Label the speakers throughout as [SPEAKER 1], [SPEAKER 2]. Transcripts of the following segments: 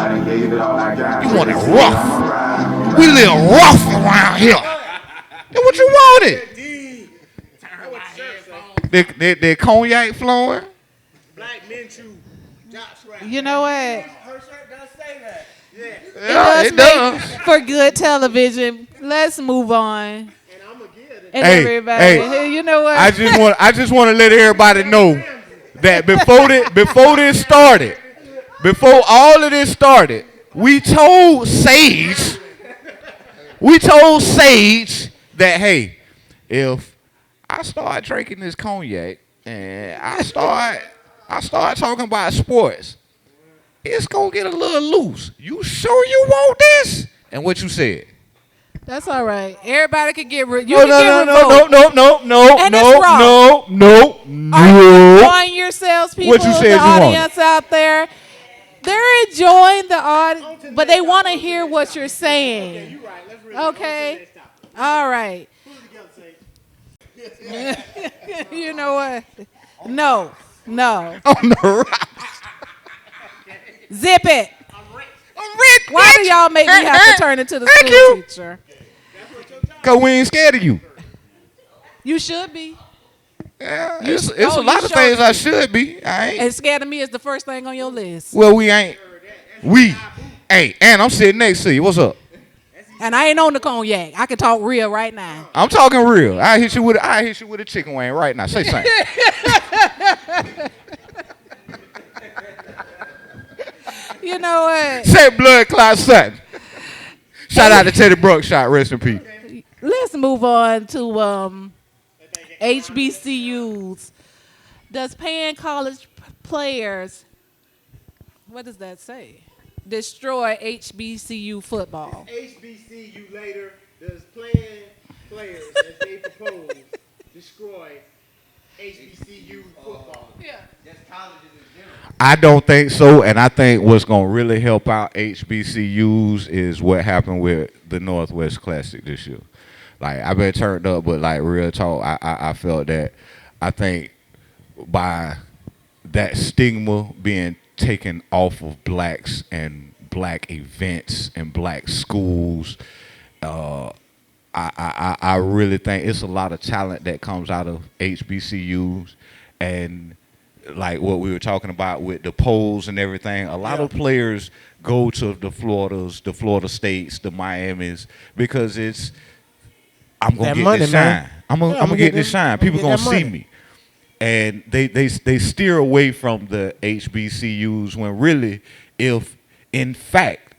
[SPEAKER 1] You want it rough. We live rough around here. That's what you wanted. The cognac flowing.
[SPEAKER 2] Black men chew.
[SPEAKER 3] You know what?
[SPEAKER 2] Her shirt does say that.
[SPEAKER 1] Yeah, it does.
[SPEAKER 3] For good television. Let's move on.
[SPEAKER 2] And I'm going to give it.
[SPEAKER 3] And
[SPEAKER 1] Hey,
[SPEAKER 3] everybody,
[SPEAKER 1] hey.
[SPEAKER 3] you know what?
[SPEAKER 1] I just want to let everybody know that before this started, before all of this started, we told Sage that, hey, if I start drinking this cognac and I start talking about sports, it's gonna get a little loose. You sure you want this? And what you said?
[SPEAKER 3] That's all right. Everybody can get rid.
[SPEAKER 1] No.
[SPEAKER 3] And it's wrong.
[SPEAKER 1] No.
[SPEAKER 3] Are you enjoying yourselves, people?
[SPEAKER 1] What you said
[SPEAKER 3] the
[SPEAKER 1] you wanted.
[SPEAKER 3] audience out there, they're enjoying the audience, but they want to hear what you're saying. Okay. All right. You know what? No.
[SPEAKER 1] On the right.
[SPEAKER 3] Zip it.
[SPEAKER 1] I'm Rick.
[SPEAKER 3] Why do y'all make me have to turn into the
[SPEAKER 1] Thank
[SPEAKER 3] school
[SPEAKER 1] you.
[SPEAKER 3] teacher?
[SPEAKER 1] Cause we ain't scared of you.
[SPEAKER 3] You should be.
[SPEAKER 1] Yeah,
[SPEAKER 3] You-
[SPEAKER 1] it's
[SPEAKER 3] oh,
[SPEAKER 1] a lot
[SPEAKER 3] you
[SPEAKER 1] of things
[SPEAKER 3] showed
[SPEAKER 1] I
[SPEAKER 3] me.
[SPEAKER 1] should be. I ain't.
[SPEAKER 3] And scared of me is the first thing on your list.
[SPEAKER 1] Well, we ain't. Hey, and I'm sitting next to you. What's up?
[SPEAKER 3] And I ain't on the cognac. I can talk real right now.
[SPEAKER 1] I'm talking real. I hit you with a chicken wing right now. Say something.
[SPEAKER 3] You know what?
[SPEAKER 1] Say blood clot something. Shout out to Teddy Brookshot. Rest in peace.
[SPEAKER 3] Let's move on to HBCUs. Does paying college players, what does that say? Destroy HBCU football.
[SPEAKER 2] HBCU later does playing players as they propose destroy HBCU football.
[SPEAKER 3] Yeah.
[SPEAKER 1] I don't think so, and I think what's going to really help out HBCUs is what happened with the Northwest Classic this year. Like, I've been turned up, but like real talk, I felt that. I think by that stigma being taken off of blacks and black events and black schools, I really think it's a lot of talent that comes out of HBCUs, and like what we were talking about with the polls and everything, a lot of players go to the Floridas, the Florida States, the Miamis, because I'm gonna
[SPEAKER 4] That
[SPEAKER 1] get
[SPEAKER 4] money,
[SPEAKER 1] this
[SPEAKER 4] man.
[SPEAKER 1] shine. I'm gonna get this shine. People gonna see me, and they steer away from the HBCUs when really, if in fact,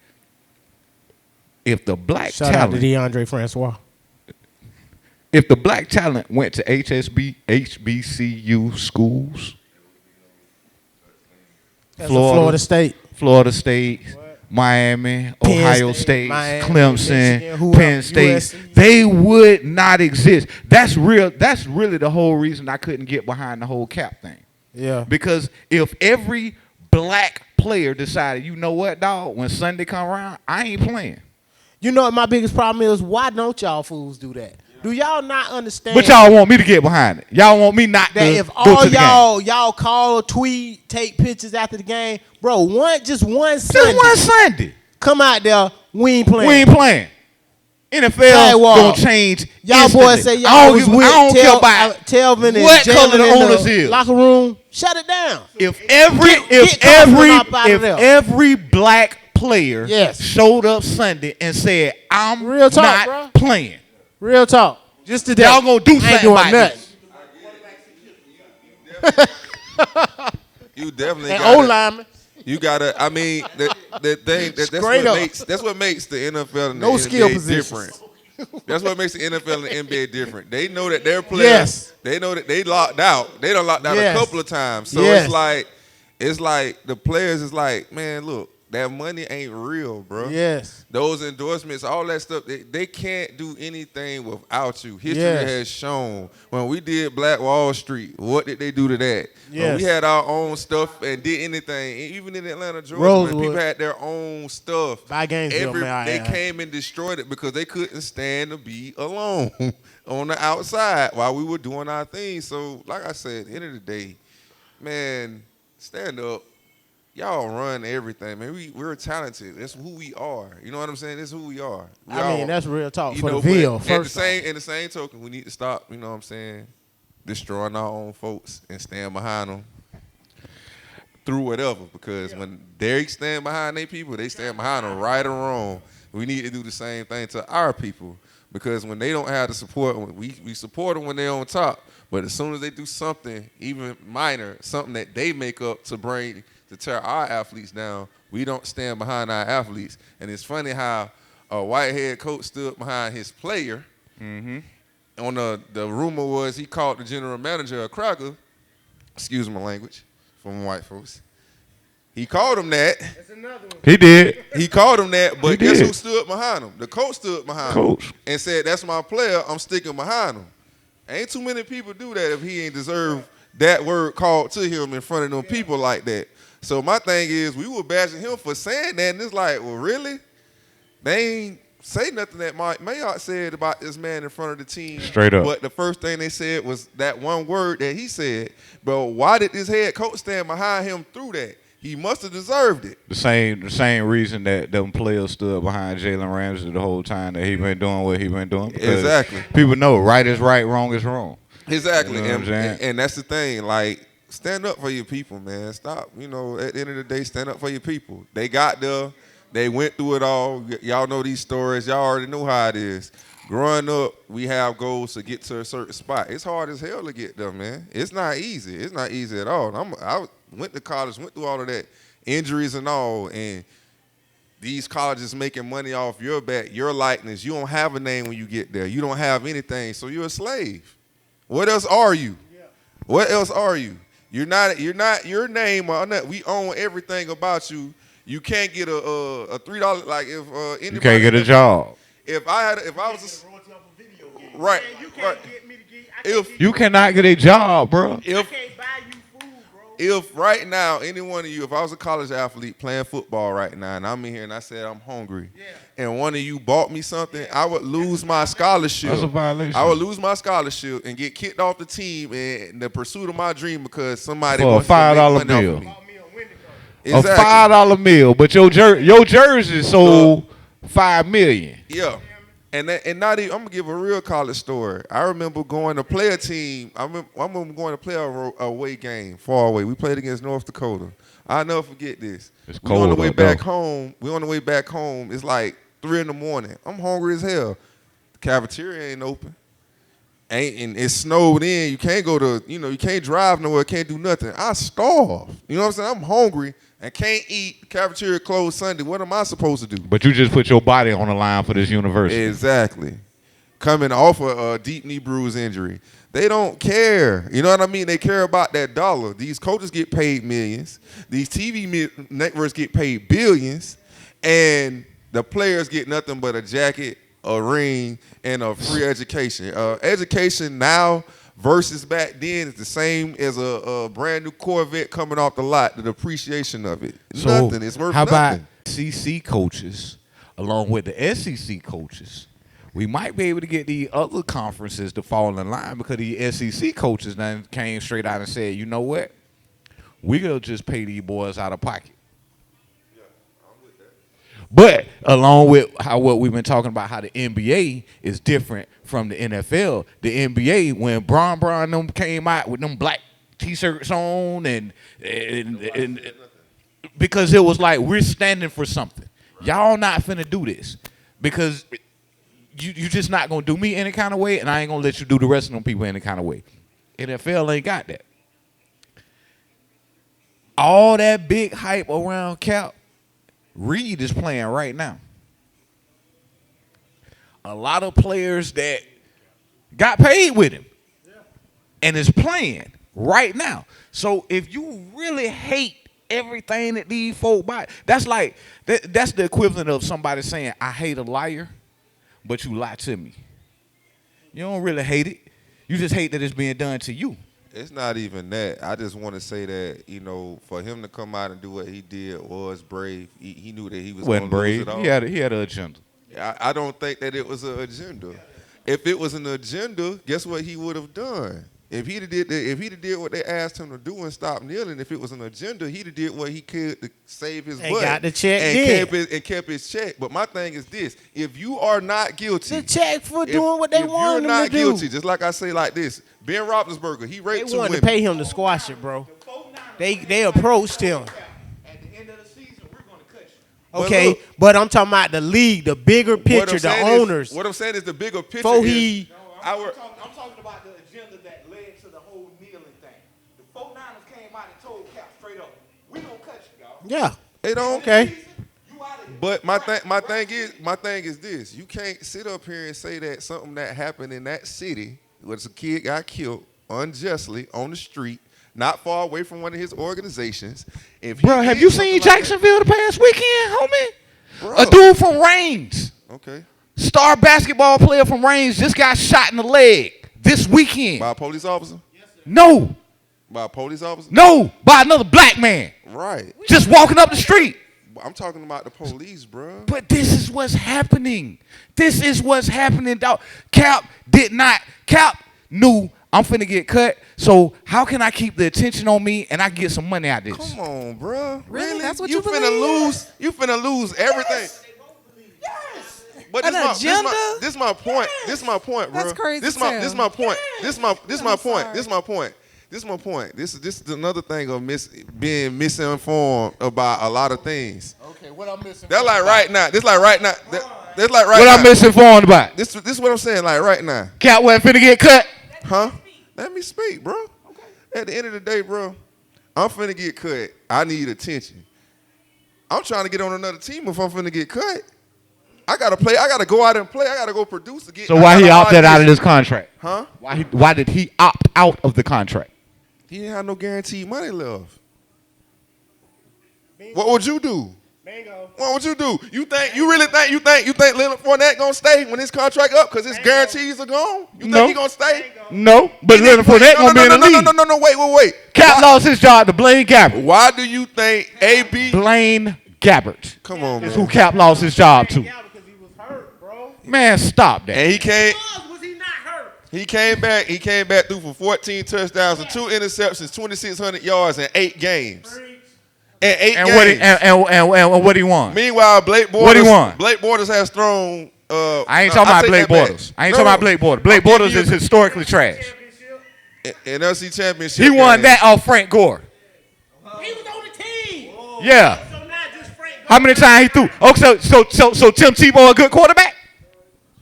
[SPEAKER 1] if the black
[SPEAKER 4] Shout out to
[SPEAKER 1] talent,
[SPEAKER 4] DeAndre Francois.
[SPEAKER 1] if the black talent went to HBCU schools,
[SPEAKER 4] That's Florida State.
[SPEAKER 1] Florida State, Miami,
[SPEAKER 4] Penn
[SPEAKER 1] Ohio
[SPEAKER 4] State,
[SPEAKER 1] State,
[SPEAKER 4] Miami,
[SPEAKER 1] Clemson,
[SPEAKER 4] Michigan, whoever,
[SPEAKER 1] Penn State,
[SPEAKER 4] USC.
[SPEAKER 1] they would not exist. That's real. That's really the whole reason I couldn't get behind the whole cap thing.
[SPEAKER 4] Yeah.
[SPEAKER 1] Because if every black player decided, you know what, dog, when Sunday come around, I ain't playing.
[SPEAKER 4] You know what my biggest problem is? Why don't y'all fools do that? Do y'all not understand?
[SPEAKER 1] But y'all want me to get behind it. Y'all want me not
[SPEAKER 4] that
[SPEAKER 1] to
[SPEAKER 4] if
[SPEAKER 1] go
[SPEAKER 4] all
[SPEAKER 1] to the game.
[SPEAKER 4] y'all call, tweet, take pictures after the game, bro, just one
[SPEAKER 1] Just
[SPEAKER 4] Sunday,
[SPEAKER 1] one Sunday.
[SPEAKER 4] come out there, we ain't playing.
[SPEAKER 1] We ain't playing. NFL
[SPEAKER 4] Sidewalk.
[SPEAKER 1] gonna change.
[SPEAKER 4] Y'all
[SPEAKER 1] instantly.
[SPEAKER 4] boys say
[SPEAKER 1] I
[SPEAKER 4] y'all
[SPEAKER 1] don't
[SPEAKER 4] was
[SPEAKER 1] give-
[SPEAKER 4] with
[SPEAKER 1] I don't care about
[SPEAKER 4] Telvin and
[SPEAKER 1] what
[SPEAKER 4] Jalen
[SPEAKER 1] color the
[SPEAKER 4] in
[SPEAKER 1] owners is.
[SPEAKER 4] locker room. Shut it down.
[SPEAKER 1] If every
[SPEAKER 4] Get Kaufman up out of there.
[SPEAKER 1] every black player
[SPEAKER 4] Yes.
[SPEAKER 1] showed up Sunday and said, "I'm
[SPEAKER 4] Real talk,
[SPEAKER 1] not
[SPEAKER 4] bro.
[SPEAKER 1] playing,"
[SPEAKER 4] Real talk. Just today.
[SPEAKER 1] y'all gonna do
[SPEAKER 4] I ain't
[SPEAKER 1] something
[SPEAKER 4] doing
[SPEAKER 1] about
[SPEAKER 4] nothing.
[SPEAKER 1] this.
[SPEAKER 5] You definitely
[SPEAKER 4] And
[SPEAKER 5] got
[SPEAKER 4] O lineman.
[SPEAKER 5] You gotta. I mean, the thing that's
[SPEAKER 4] Straight up.
[SPEAKER 5] what makes the NFL and the
[SPEAKER 4] No skill
[SPEAKER 5] NBA
[SPEAKER 4] positions.
[SPEAKER 5] different. That's what makes the NFL and the NBA different. They know that their players.
[SPEAKER 4] Yes.
[SPEAKER 5] They know that they locked out. They done locked out
[SPEAKER 4] Yes.
[SPEAKER 5] a couple of times. So
[SPEAKER 4] Yes.
[SPEAKER 5] it's like the players is like, man, look, that money ain't real, bro.
[SPEAKER 4] Yes.
[SPEAKER 5] Those endorsements, all that stuff, they can't do anything without you. History
[SPEAKER 4] Yes.
[SPEAKER 5] has shown. When we did Black Wall Street, what did they do to that? When
[SPEAKER 4] Yes.
[SPEAKER 5] we had our own stuff and did anything, even in Atlanta, Georgia, when
[SPEAKER 4] Rosewood.
[SPEAKER 5] people had their own stuff.
[SPEAKER 4] By Gainesville, may I
[SPEAKER 5] They
[SPEAKER 4] add.
[SPEAKER 5] came and destroyed it because they couldn't stand to be alone on the outside while we were doing our thing. So, like I said, at the end of the day, man, stand up. Y'all run everything, man. We're talented. That's who we are. You know what I'm saying? That's who we are.
[SPEAKER 4] I mean, that's real talk
[SPEAKER 5] you
[SPEAKER 4] for
[SPEAKER 5] know,
[SPEAKER 4] the Ville.
[SPEAKER 5] but
[SPEAKER 4] First,
[SPEAKER 5] in the same token, we need to stop. You know what I'm saying? Destroying our own folks and stand behind them through whatever. Because when they stand behind their people, they stand behind them, right or wrong. We need to do the same thing to our people. Because when they don't have the support, we support them when they're on top. But as soon as they do something, even minor, something that they make up to tear our athletes down, we don't stand behind our athletes. And it's funny how a white head coach stood behind his player.
[SPEAKER 1] Mm-hmm.
[SPEAKER 5] On the rumor was he called the general manager a cracker. Excuse my language from white folks. He called him that.
[SPEAKER 2] That's another one.
[SPEAKER 1] He did.
[SPEAKER 5] He called him that, but
[SPEAKER 1] He
[SPEAKER 5] guess
[SPEAKER 1] did.
[SPEAKER 5] who stood behind him? The coach stood behind
[SPEAKER 1] Coach.
[SPEAKER 5] him and said, "That's my player. I'm sticking behind him." Ain't too many people do that if he ain't deserve that word called to him in front of them people like that. So my thing is, we were bashing him for saying that, and it's like, well, really? They ain't say nothing that Mike Mayock said about this man in front of the team.
[SPEAKER 1] Straight up.
[SPEAKER 5] But the first thing they said was that one word that he said. But why did this head coach stand behind him through that? He must have deserved it.
[SPEAKER 1] The same reason that them players stood behind Jalen Ramsey the whole time that he been doing what he been doing. Because
[SPEAKER 5] Exactly.
[SPEAKER 1] People know right is right, wrong is wrong.
[SPEAKER 5] Exactly.
[SPEAKER 1] You know what I'm saying?
[SPEAKER 5] And that's the thing. Like, stand up for your people, man. Stop. You know, at the end of the day, stand up for your people. They got there. They went through it all. Y'all know these stories. Y'all already know how it is. Growing up, we have goals to get to a certain spot. It's hard as hell to get there, man. It's not easy. It's not easy at all. I went to college, went through all of that, injuries and all, and these colleges making money off your back, your likeness. You don't have a name when you get there. You don't have anything, so you're a slave. What else are you? What else are you? You're not your name. We own everything about you. You can't get a $3 like if anybody.
[SPEAKER 1] You can't get a job.
[SPEAKER 5] If I was right,
[SPEAKER 2] Man, you
[SPEAKER 5] right.
[SPEAKER 2] can't get me to get. I can't
[SPEAKER 5] If
[SPEAKER 2] get
[SPEAKER 1] You cannot get a job, bro.
[SPEAKER 2] I
[SPEAKER 5] if
[SPEAKER 2] can't buy you food, bro.
[SPEAKER 5] if right now any one of you, if I was a college athlete playing football right now, and I'm in here and I said I'm hungry, and one of you bought me something, I would lose my scholarship.
[SPEAKER 1] That's a violation.
[SPEAKER 5] I would lose my scholarship and get kicked off the team in the pursuit of my dream because somebody
[SPEAKER 1] For a
[SPEAKER 5] wants to make
[SPEAKER 1] $5
[SPEAKER 5] money off
[SPEAKER 1] bill.
[SPEAKER 5] of me.
[SPEAKER 2] Bought me a window coat.
[SPEAKER 5] Exactly.
[SPEAKER 1] A $5 meal, but your jersey sold $5 million.
[SPEAKER 5] Yeah. And not even, I'm gonna give a real college story. I remember going to play a team. I remember going to play a away game far away. We played against North Dakota. I'll never forget this.
[SPEAKER 1] It's
[SPEAKER 5] We on the
[SPEAKER 1] cold
[SPEAKER 5] way
[SPEAKER 1] up
[SPEAKER 5] back
[SPEAKER 1] there.
[SPEAKER 5] home. We on the way back home. It's like 3 in the morning. I'm hungry as hell. The cafeteria ain't open. And it snowed in. You can't go to, you can't drive nowhere. Can't do nothing. I starved. You know what I'm saying? I'm hungry and can't eat. The cafeteria closed Sunday. What am I supposed to do?
[SPEAKER 1] But you just put your body on the line for this university.
[SPEAKER 5] Exactly. Coming off a deep knee bruise injury. They don't care. You know what I mean? They care about that dollar. These coaches get paid millions. These TV networks get paid billions. And the players get nothing but a jacket, a ring, and a free education. Education now versus back then is the same as a brand new Corvette coming off the lot, the depreciation of it. Nothing. It's worth
[SPEAKER 1] how
[SPEAKER 5] nothing.
[SPEAKER 1] about SEC coaches along with the SEC coaches? We might be able to get the other conferences to fall in line because the SEC coaches then came straight out and said, you know what? We're going to just pay these boys out of pocket. But along with what we've been talking about, how the NBA is different from the NFL. The NBA, when Bron them came out with them black T-shirts on, and because it was like we're standing for something. Y'all not finna do this because you just not gonna do me any kind of way, and I ain't gonna let you do the rest of them people any kind of way. NFL ain't got that. All that big hype around Cap. Reed is playing right now. A lot of players that got paid with him and is playing right now. So if you really hate everything that these folk buy. That's like that's the equivalent of somebody saying, I hate a liar, but you lie to me. You don't really hate it. You just hate that it's being done to you.
[SPEAKER 5] It's not even that. I just want to say that, for him to come out and do what he did was brave. He knew that he was going
[SPEAKER 1] Wasn't
[SPEAKER 5] to lose
[SPEAKER 1] brave.
[SPEAKER 5] it all.
[SPEAKER 1] He had an agenda.
[SPEAKER 5] I don't think that it was an agenda. If it was an agenda, guess what he would have done? If he'd have did what they asked him to do and stopped kneeling, if it was an agenda, he'd have did what he could to save his
[SPEAKER 4] And
[SPEAKER 5] butt.
[SPEAKER 4] got the check
[SPEAKER 5] and kept his check. But my thing is this: if you are not guilty,
[SPEAKER 4] The check for doing what they
[SPEAKER 5] if
[SPEAKER 4] wanted
[SPEAKER 5] you're not
[SPEAKER 4] him to
[SPEAKER 5] guilty,
[SPEAKER 4] do.
[SPEAKER 5] just like I say like this, Ben Roethlisberger, he
[SPEAKER 4] They
[SPEAKER 5] raped two
[SPEAKER 4] wanted
[SPEAKER 5] women.
[SPEAKER 4] to pay him to squash it, bro. They approached him.
[SPEAKER 2] At the end of the season, we're going to cut you.
[SPEAKER 5] But
[SPEAKER 4] Okay,
[SPEAKER 5] look,
[SPEAKER 4] but I'm talking about the league, the bigger
[SPEAKER 5] what I'm
[SPEAKER 4] picture, the
[SPEAKER 5] saying is-
[SPEAKER 4] owners.
[SPEAKER 5] what I'm saying is the bigger picture.
[SPEAKER 4] Before
[SPEAKER 5] is
[SPEAKER 4] he-
[SPEAKER 5] our,
[SPEAKER 2] I'm talking about the agenda that led to the whole kneeling thing. The 49ers came out and told Cap straight up, we going to cut you, y'all.
[SPEAKER 4] Yeah.
[SPEAKER 5] they don't.
[SPEAKER 4] Okay.
[SPEAKER 2] You out of here.
[SPEAKER 5] But my thing is this: you can't sit up here and say that something that happened in that city, where a kid got killed unjustly on the street, not far away from one of his organizations. If he
[SPEAKER 1] Bro, have
[SPEAKER 5] did
[SPEAKER 1] you
[SPEAKER 5] something
[SPEAKER 1] seen
[SPEAKER 5] like that-
[SPEAKER 1] Jacksonville the past weekend, homie?
[SPEAKER 5] Bro.
[SPEAKER 1] A dude from Reigns,
[SPEAKER 5] Okay,
[SPEAKER 1] star basketball player from Reigns, just got shot in the leg this weekend.
[SPEAKER 5] by a police officer.
[SPEAKER 1] No,
[SPEAKER 5] By a police officer.
[SPEAKER 1] no, by another black man
[SPEAKER 5] Right.
[SPEAKER 1] just walking up the street.
[SPEAKER 5] I'm talking about the police, bro.
[SPEAKER 1] But this is what's happening. This is what's happening, dog. Cap knew I'm finna get cut, so how can I keep the attention on me and I get some money out of this?
[SPEAKER 5] Come on, bro.
[SPEAKER 3] Really? That's what
[SPEAKER 5] you
[SPEAKER 3] you
[SPEAKER 5] finna
[SPEAKER 3] believe?
[SPEAKER 5] lose? You finna lose everything.
[SPEAKER 3] Yes.
[SPEAKER 5] But
[SPEAKER 3] An
[SPEAKER 5] this
[SPEAKER 3] agenda?
[SPEAKER 5] this my point. This my point, bro.
[SPEAKER 3] That's crazy
[SPEAKER 5] This
[SPEAKER 3] as
[SPEAKER 5] my
[SPEAKER 3] hell.
[SPEAKER 5] this my point. This my
[SPEAKER 3] I'm
[SPEAKER 5] point.
[SPEAKER 3] sorry.
[SPEAKER 5] This my point. This my point. This is another thing of being misinformed about a lot of things.
[SPEAKER 4] Okay, what I'm missing?
[SPEAKER 5] That's like right now. This like right now. That's like right
[SPEAKER 1] What
[SPEAKER 5] now.
[SPEAKER 1] I'm misinformed about?
[SPEAKER 5] This is what I'm saying. Like right now,
[SPEAKER 1] Cap wasn't finna get cut.
[SPEAKER 5] huh? Let me speak, bro. At the end of the day, bro, I'm finna get cut. I need attention. I'm trying to get on another team if I'm finna get cut. I gotta play. I gotta go out and play. I gotta go produce to get.
[SPEAKER 1] So why
[SPEAKER 5] I
[SPEAKER 1] he
[SPEAKER 5] gotta
[SPEAKER 1] opted out of
[SPEAKER 5] audition.
[SPEAKER 1] this contract?
[SPEAKER 5] Huh?
[SPEAKER 1] Why did he opt out of the contract?
[SPEAKER 5] He didn't have no guaranteed money left. What would you do?
[SPEAKER 2] Bingo.
[SPEAKER 5] What would you do? You really think Leonard Fournette gonna stay when his contract up because his guarantees are gone? You
[SPEAKER 1] No.
[SPEAKER 5] think he gonna stay?
[SPEAKER 1] No, but Leonard Fournette gonna be in the league.
[SPEAKER 5] No, wait.
[SPEAKER 1] Cap lost his job to Blaine Gabbert.
[SPEAKER 5] Why do you think AB?
[SPEAKER 1] Blaine Gabbert
[SPEAKER 5] Come on,
[SPEAKER 1] is
[SPEAKER 5] man.
[SPEAKER 1] who Cap lost his job to.
[SPEAKER 2] Yeah, because he was hurt, bro.
[SPEAKER 1] Man, stop that.
[SPEAKER 5] And he came.
[SPEAKER 2] Was he not hurt?
[SPEAKER 5] He came back. He came back through for 14 touchdowns and 2 interceptions, 2,600 yards in 8 games.
[SPEAKER 2] Preach.
[SPEAKER 5] And 8
[SPEAKER 1] And
[SPEAKER 5] games.
[SPEAKER 1] what he and what he won?
[SPEAKER 5] Meanwhile, Blake Bortles.
[SPEAKER 1] What he won?
[SPEAKER 5] Blake Bortles has thrown.
[SPEAKER 1] I ain't talking about
[SPEAKER 5] take
[SPEAKER 1] Blake
[SPEAKER 5] that back.
[SPEAKER 1] Bortles. I ain't
[SPEAKER 5] No,
[SPEAKER 1] talking about Blake Bortles. Blake
[SPEAKER 5] I'll give
[SPEAKER 1] Bortles
[SPEAKER 5] you
[SPEAKER 1] is historically trash.
[SPEAKER 2] Championship.
[SPEAKER 5] in LC championship.
[SPEAKER 1] He won
[SPEAKER 5] game.
[SPEAKER 1] that off Frank Gore.
[SPEAKER 2] He was on the team.
[SPEAKER 1] Yeah.
[SPEAKER 2] So not just Frank.
[SPEAKER 1] How many times he threw? Oh, so Tim Tebow a good quarterback?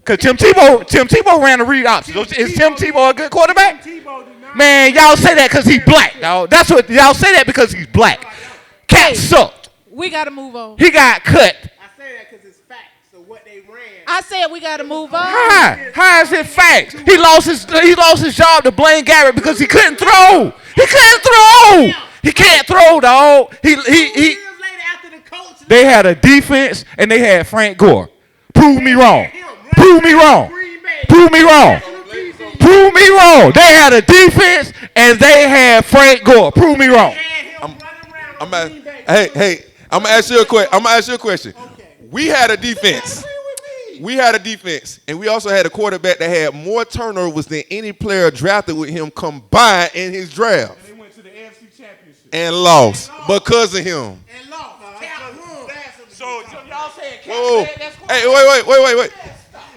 [SPEAKER 1] Cause Tim Tebow ran the read option. So is Tim Tebow a good quarterback?
[SPEAKER 2] Tebow did not.
[SPEAKER 1] Man, y'all say that because he's black, dog. That's what y'all say that because he's black. Cat sucked.
[SPEAKER 3] We got to move on.
[SPEAKER 1] He got cut.
[SPEAKER 2] I say that because it's facts. So what they ran.
[SPEAKER 3] I said we got to move on.
[SPEAKER 1] How is it facts? He lost his job to Blaine Gabbert because he couldn't throw. He couldn't throw. He can't throw, dog.
[SPEAKER 2] 2 years later after the coach.
[SPEAKER 1] They had a defense and they had Frank Gore. Prove me wrong. Prove me wrong. Prove me wrong. Prove me wrong. They had a defense and they had Frank Gore. Prove me wrong.
[SPEAKER 5] I'm gonna ask you a question. We had a defense. And we also had a quarterback that had more turnovers than any player drafted with him combined in his draft,
[SPEAKER 2] They went to the AFC Championship.
[SPEAKER 5] and lost because of him.
[SPEAKER 2] And lost. So
[SPEAKER 4] y'all saying
[SPEAKER 5] Whoa. Hey, wait.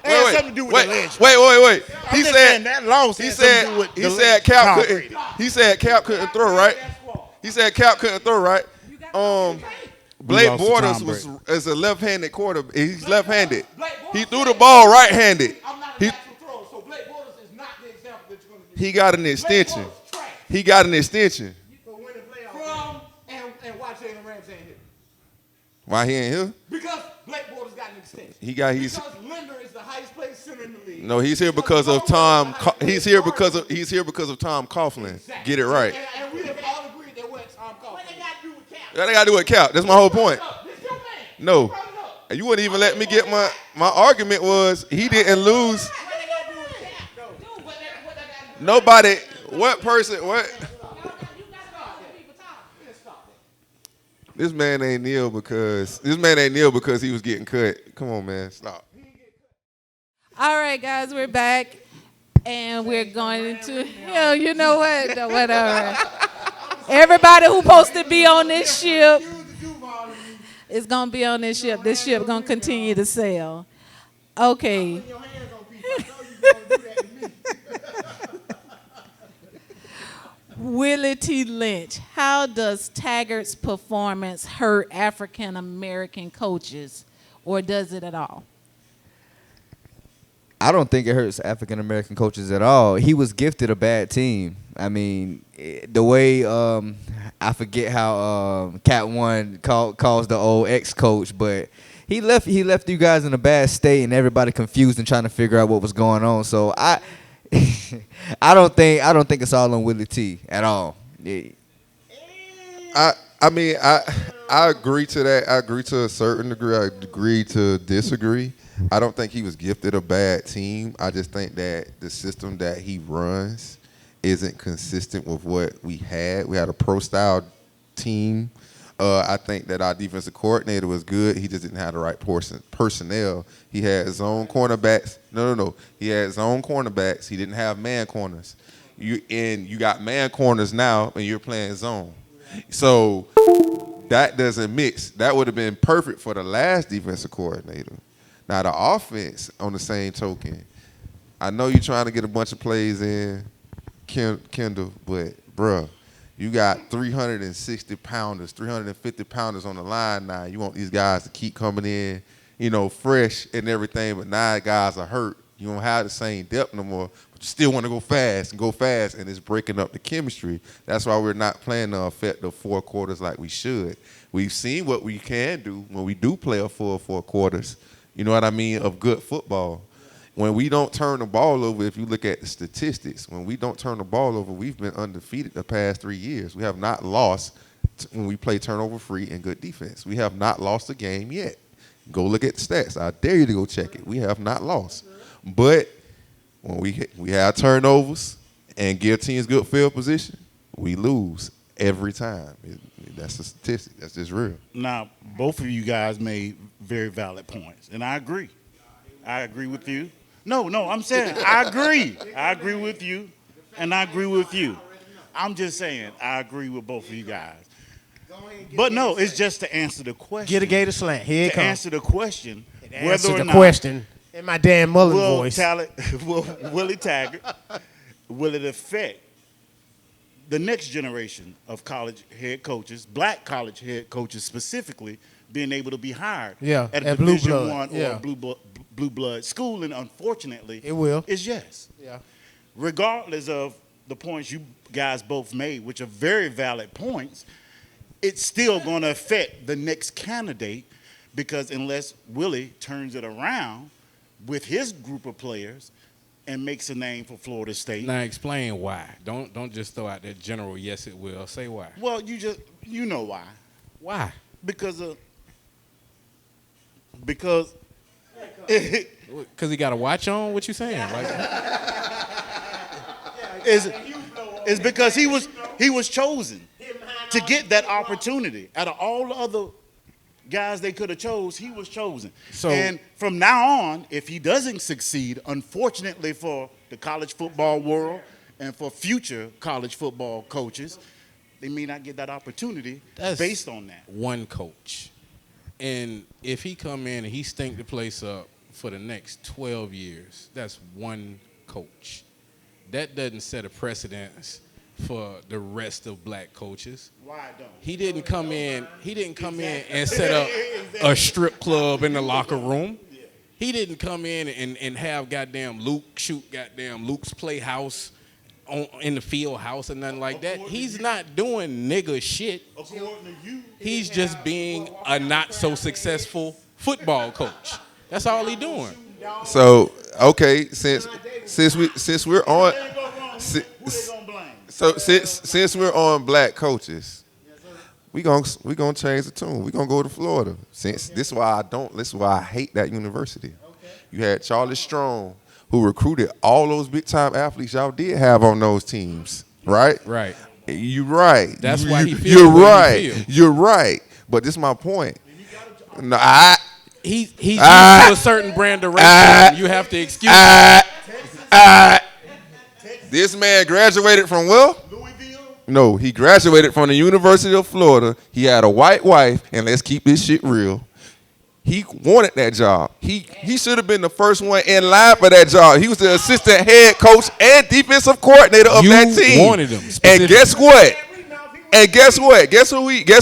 [SPEAKER 4] had something to do with the legend.
[SPEAKER 5] Wait. He
[SPEAKER 4] just saying
[SPEAKER 5] said
[SPEAKER 4] that loss
[SPEAKER 5] he
[SPEAKER 4] had something to
[SPEAKER 5] said
[SPEAKER 4] do with
[SPEAKER 5] he
[SPEAKER 4] the
[SPEAKER 5] said
[SPEAKER 4] legend.
[SPEAKER 5] Cap
[SPEAKER 4] Tom
[SPEAKER 5] couldn't.
[SPEAKER 4] Brady.
[SPEAKER 5] He said Cap couldn't throw, right? He said Cap couldn't throw, right? Blake
[SPEAKER 1] lost to
[SPEAKER 5] Bortles
[SPEAKER 1] Tom
[SPEAKER 5] was is a left-handed quarterback. He's left-handed. He threw the ball right-handed. He
[SPEAKER 2] so Blake Bortles is not the example that you're going to
[SPEAKER 5] he got an extension. He got an extension.
[SPEAKER 2] for winning playoffs. And why Jalen Ramsey ain't here?
[SPEAKER 5] Why he ain't here?
[SPEAKER 2] Because Blake Bortles got an extension.
[SPEAKER 5] He's
[SPEAKER 2] Because Linder is the highest paid center in the league.
[SPEAKER 5] no. He's here because of Tom. He's here because of Tom Coughlin. Get it right.
[SPEAKER 2] And we have all agreed that what Tom Coughlin. What they got to do with Cap?
[SPEAKER 5] That ain't got to do with Cap. That's my whole point.
[SPEAKER 2] This your man.
[SPEAKER 5] No.
[SPEAKER 2] Brought it up.
[SPEAKER 5] And you wouldn't even let me get my argument was he didn't lose. Nobody, what person, what? This man ain't kneel because he was getting cut. Come on, man, stop.
[SPEAKER 3] All right, guys, we're back, and we're going into. Hell, you know what? No, whatever. Everybody who's supposed to be on this ship is gonna be on this ship. This ship gonna continue to sail. Okay. Willie T. Lynch, how does Taggart's performance hurt African American coaches, or does it at all?
[SPEAKER 6] I don't think it hurts African American coaches at all. He was gifted a bad team. I mean, the way I forget how Cat One calls the old ex-coach, but he left you guys in a bad state and everybody confused and trying to figure out what was going on. So I don't think it's all on Willie T at all. Yeah.
[SPEAKER 5] I mean, I agree to that. I agree to a certain degree. I agree to disagree. I don't think he was gifted a bad team. I just think that the system that he runs isn't consistent with what we had. We had a pro-style team. I think that our defensive coordinator was good. He just didn't have the right personnel. He had his own cornerbacks. No. He had his own cornerbacks. He didn't have man corners. You got man corners now, and you're playing zone. So that doesn't mix. That would have been perfect for the last defensive coordinator. Now, the offense, on the same token, I know you're trying to get a bunch of plays in, Kendall, but, bruh, you got 360 pounders, 350 pounders on the line now. You want these guys to keep coming in, fresh and everything, but now guys are hurt. You don't have the same depth no more, but you still want to go fast, and it's breaking up the chemistry. That's why we're not playing the effective 4 quarters like we should. We've seen what we can do when we do play a full 4 quarters. You know what I mean, of good football. When we don't turn the ball over, if you look at the statistics, when we don't turn the ball over, we've been undefeated the past 3 years. We have not lost when we play turnover-free and good defense. We have not lost a game yet. Go look at the stats. I dare you to go check it. We have not lost. But when we have turnovers and give teams good field position, we lose every time. That's a statistic. That's just real.
[SPEAKER 7] Now, both of you guys made very valid points, and I agree. I agree with you. No, I'm saying I agree. I agree with you, and I agree with you. I'm just saying I agree with both of you guys. But no, it's just to answer the question.
[SPEAKER 4] Get a gator slant. Here it
[SPEAKER 7] To
[SPEAKER 4] comes.
[SPEAKER 7] answer the question,
[SPEAKER 4] Answer
[SPEAKER 7] whether or
[SPEAKER 4] the
[SPEAKER 7] not
[SPEAKER 4] question in my Dan Mullen voice.
[SPEAKER 7] Willie Taggart, will it affect the next generation of college head coaches, black college head coaches specifically, being able to be hired at a
[SPEAKER 4] Blue
[SPEAKER 7] Division
[SPEAKER 4] Blood.
[SPEAKER 7] I or blue blood school? And unfortunately,
[SPEAKER 4] It will.
[SPEAKER 7] is yes.
[SPEAKER 4] Yeah.
[SPEAKER 7] Regardless of the points you guys both made, which are very valid points, it's still going to affect the next candidate, because unless Willie turns it around with his group of players and makes a name for Florida State.
[SPEAKER 8] Now explain why. Don't just throw out that general yes it will. Say why.
[SPEAKER 7] Well, you know why.
[SPEAKER 8] Why?
[SPEAKER 7] Because
[SPEAKER 8] Because he got a watch on? What you saying? Like,
[SPEAKER 7] it's because he was chosen to get that opportunity. Out of all the other guys they could have chose, he was chosen. And from now on, if he doesn't succeed, unfortunately for the college football world and for future college football coaches, they may not get that opportunity based on that.
[SPEAKER 8] one coach. And if he come in and he stink the place up for the next 12 years, that's one coach. That doesn't set a precedence for the rest of black coaches.
[SPEAKER 7] Why don't?
[SPEAKER 8] He didn't come in and set up a strip club in the locker room. He didn't come in and have goddamn Luke shoot goddamn Luke's Playhouse in the field house or nothing like that. He's not doing nigga shit. He's just being a not so successful football coach. That's all he doing.
[SPEAKER 5] So, okay, since we're on since we're on black coaches, we gonna change the tune. We gonna go to Florida. Since this is why I hate that university. You had Charlie Strong, who recruited all those big time athletes y'all did have on those teams, right?
[SPEAKER 8] Right.
[SPEAKER 5] You're right.
[SPEAKER 8] That's why he feels
[SPEAKER 5] You're
[SPEAKER 8] the way
[SPEAKER 5] right.
[SPEAKER 8] he feel.
[SPEAKER 5] You're right. But this is my point. No,
[SPEAKER 8] He's used to a certain brand of racism. You have to excuse him.
[SPEAKER 5] This man graduated from where? No, he graduated from the University of Florida. He had a white wife, and let's keep this shit real. He wanted that job. He should have been the first one in line for that job. He was the assistant head coach and defensive coordinator of that team.
[SPEAKER 8] Wanted him.
[SPEAKER 5] And guess what? Guess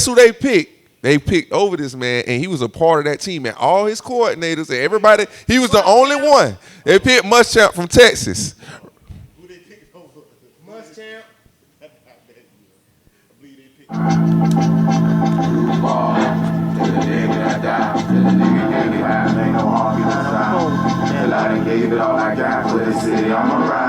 [SPEAKER 5] who they picked? They picked over this man, and he was a part of that team. And all his coordinators and everybody, he was the only one. They picked Muschamp from Texas.
[SPEAKER 4] Who they picked over? Muschamp.
[SPEAKER 9] Till I done gave it all I got for the city. I'm a ride.